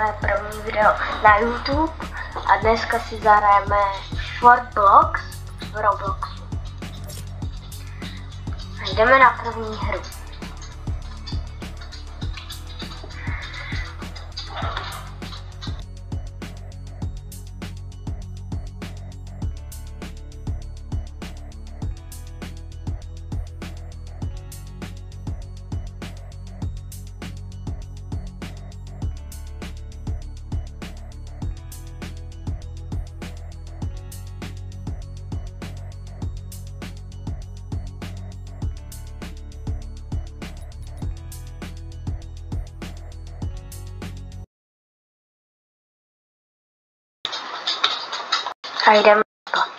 moje první video na YouTube a dneska si zahrajeme Shortblocks v Robloxu. Jdeme na první hru. A jdeme na to.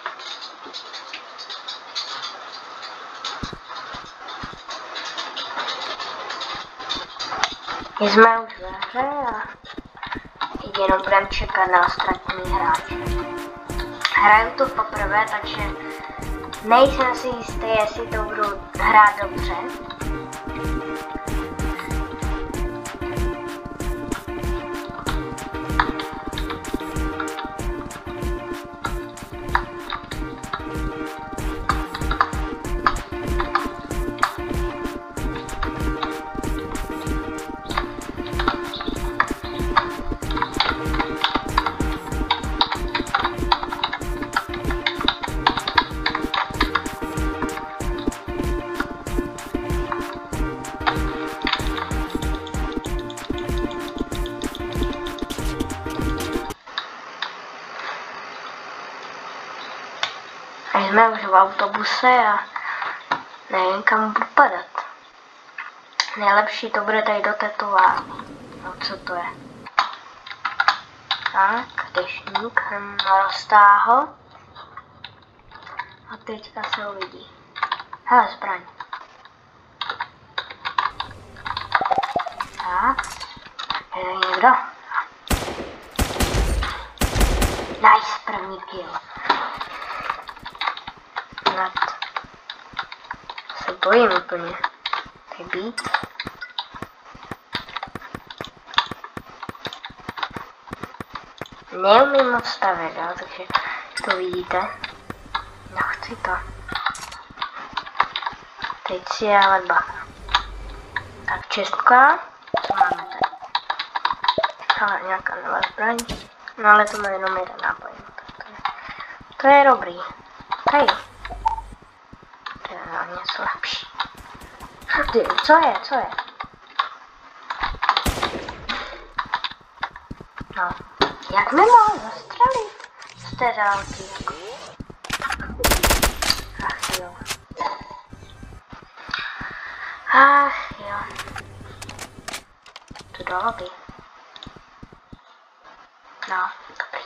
Jsme už ve hře a jenom budeme čekat na ostatní hráče. Hraju to poprvé, takže nejsem si jistý, jestli to budu hrát dobře. A jsme už v autobuse a nevím, kam budu padat. Nejlepší to bude tady do tetování. No co to je? Tak, deštník, roztáhl. A teďka se uvidí. Hele, zbraň. Tak, je tady někdo? Nice, první kill. Snad se bojím úplně. Tady být. Neumím moc stavět, takže to vidíte. No chci to. Teď si dávat bacha. Tak čestka. Co máme tady? Ale nějaká nová zbraň. No ale to má jenom jeden náboj. To je dobrý. Tady. To je něco lepší. Co je? Co je? No. Jak mi mohl zastřelit? Z té dálky. Ach jo. Ach jo. To do lobby. No, dobrý.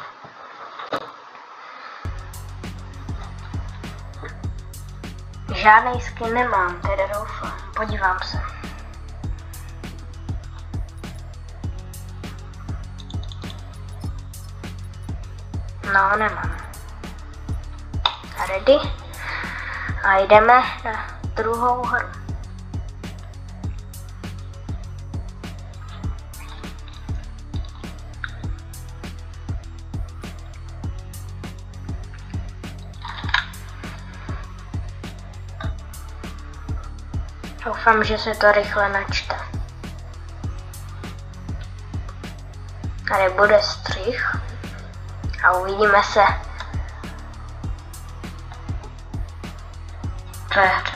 Žádnej skin nemám, teda doufám. Podívám se. No, nemám. Ready? A jdeme na druhou hru. Doufám, že se to rychle načte. Tady bude střih a uvidíme se ve hře.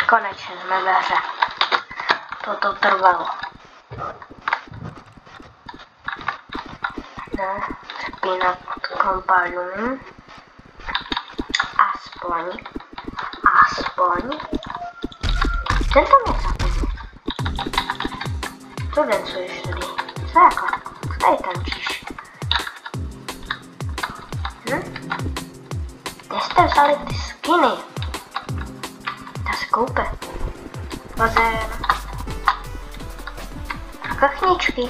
konečně jsme ve hře. Toto trvalo. Ne, přepínat kompážu. Aspoň. Ten to mě zapomněl. Co dencuješ tady? Co jako? Tady tančíš. Kde jste vzali ty skiny? Ta se koupe. Bazén. Kachničky.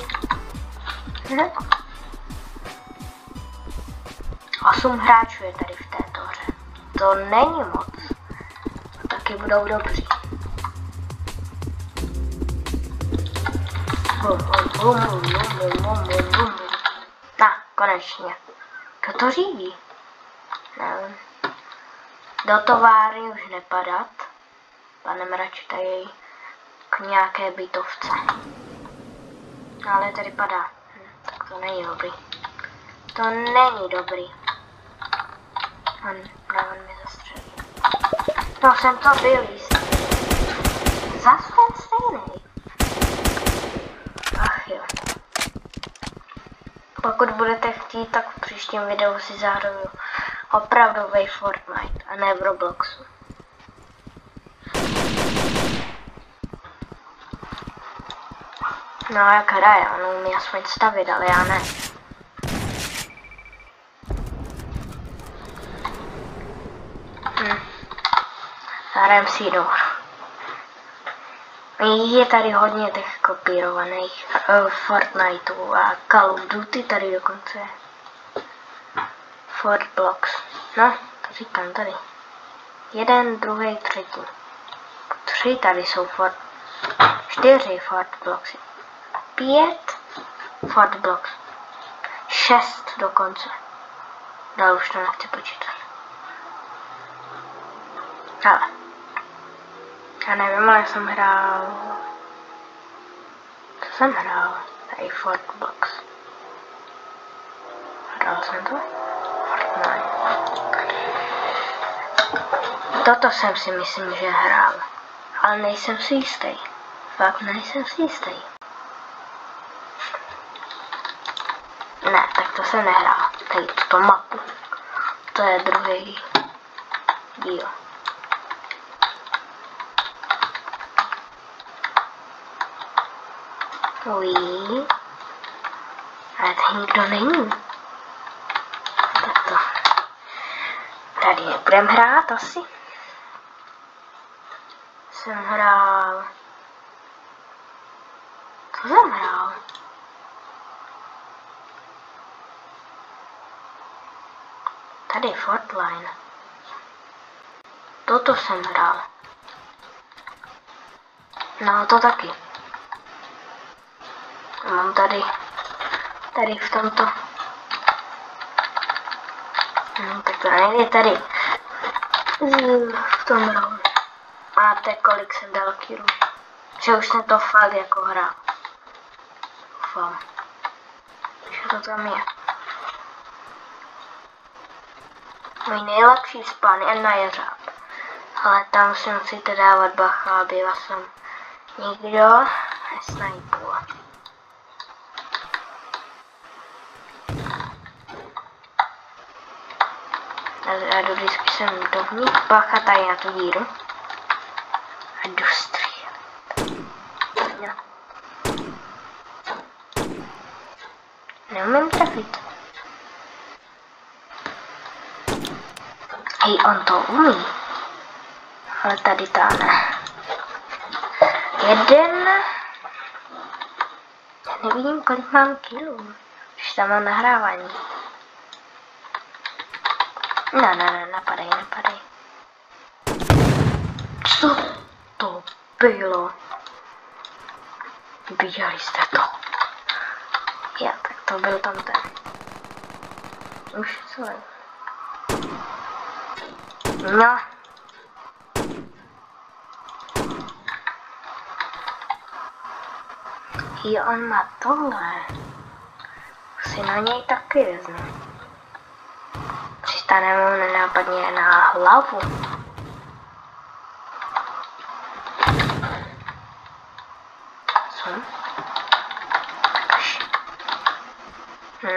8 hráčů je tady v této hře. To není moc. Taky budou dobří. Konečně. Kdo to řídí? Nevím. Do továrny už nepadat. Panem radši tady k nějaké bytovce. Ale tady padá. Tak to není dobrý. To není dobrý. On mě zastřelí. No jsem to byl jistý. Zas ten stejný. Ach jo. Pokud budete chtít, tak v příštím videu si zahraju opravdový Fortnite a ne v Robloxu. No jak hraje, on umí aspoň stavit, ale já ne. Hrajeme si do. Je tady hodně těch kopírovaných Fortniteů a Call of Duty tady dokonce. Fortblocks. No, to říkám tady. 1, 2, 3. 3 tady jsou 4 Fortblocks. 5 Fortblocks. 6 dokonce. Dál už to nechci počítat. Ale. Já nevím, ale jsem hrál. Co jsem hrál? Tady Fortblocks. Hrál jsem to? Fortnite. Toto jsem si myslím, že hrál. Ale nejsem si jistý. Fakt nejsem si jistý. Ne, tak to jsem nehrál. Tady tuto mapu. To je druhý díl. Ují. Ale tady nikdo není. Tak to. Tady nebudem hrát asi. Jsem hrál. Co jsem hrál? Tady Fortline. Toto jsem hrál. No to taky. Mám tady v tomto. No, tak to nejde tady. V tom rohu. Máte kolik jsem dal killů. Že už jsem to fakt jako hrál. Doufám. Že to tam je. Můj nejlepší spán je na jeřáb. Ale tam si musíte dávat bacha, aby vás tam nikdo nesnajpul. Já jdu vždycky sem dovnitř, bacha tady na tu díru. A jdu střílet. No. Neumím trefit. Hej, on to umí. Ale tady ta ne. Jeden. Já nevidím, kolik mám killů. Už tam mám nahrávání. No, napadej. Co to bylo? Viděli jste to? Já, tak to byl tam ten. Už co je? No. Jo, on má tohle. Si na něj taky vezmu. Přistane mu nenápadně na hlavu.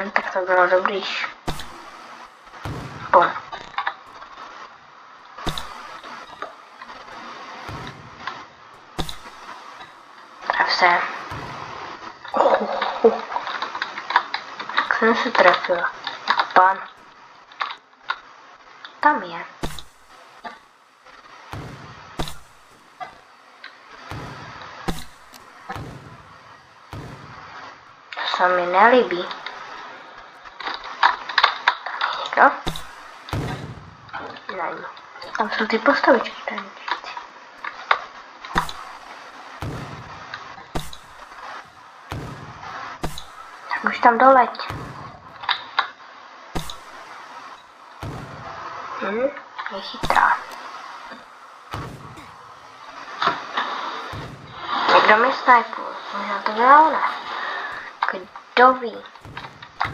Tak to bylo dobrý. Bum. Tref se. Tak jsem se trefila. Pan. Tam je. To se mi nelíbí. Tam je někdo? Tam jsou ty postavičky tajemníci. Tak už tam doleď. Je chytrá. Někdo mi snajpuje, možná to byla ona. Kdo ví?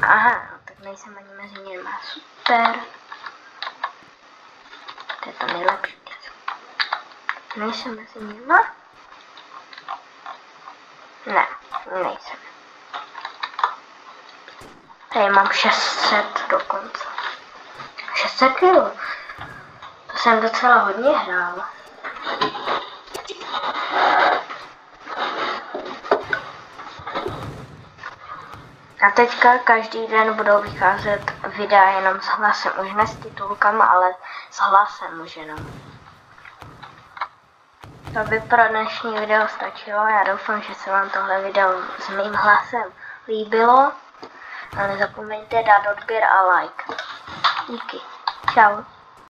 Aha, no, tak nejsem ani mezi nimi. Super. To je to nejlepší. Nejsem mezi nimi? Ne, nejsem. Tady mám 600 dokonce. 600 kg. To jsem docela hodně hrál. A teďka každý den budou vycházet videa jenom s hlasem. Už ne s titulkama, ale s hlasem už jenom. To by pro dnešní video stačilo. Já doufám, že se vám tohle video s mým hlasem líbilo. A nezapomeňte dát odběr a like. Díky. Čau.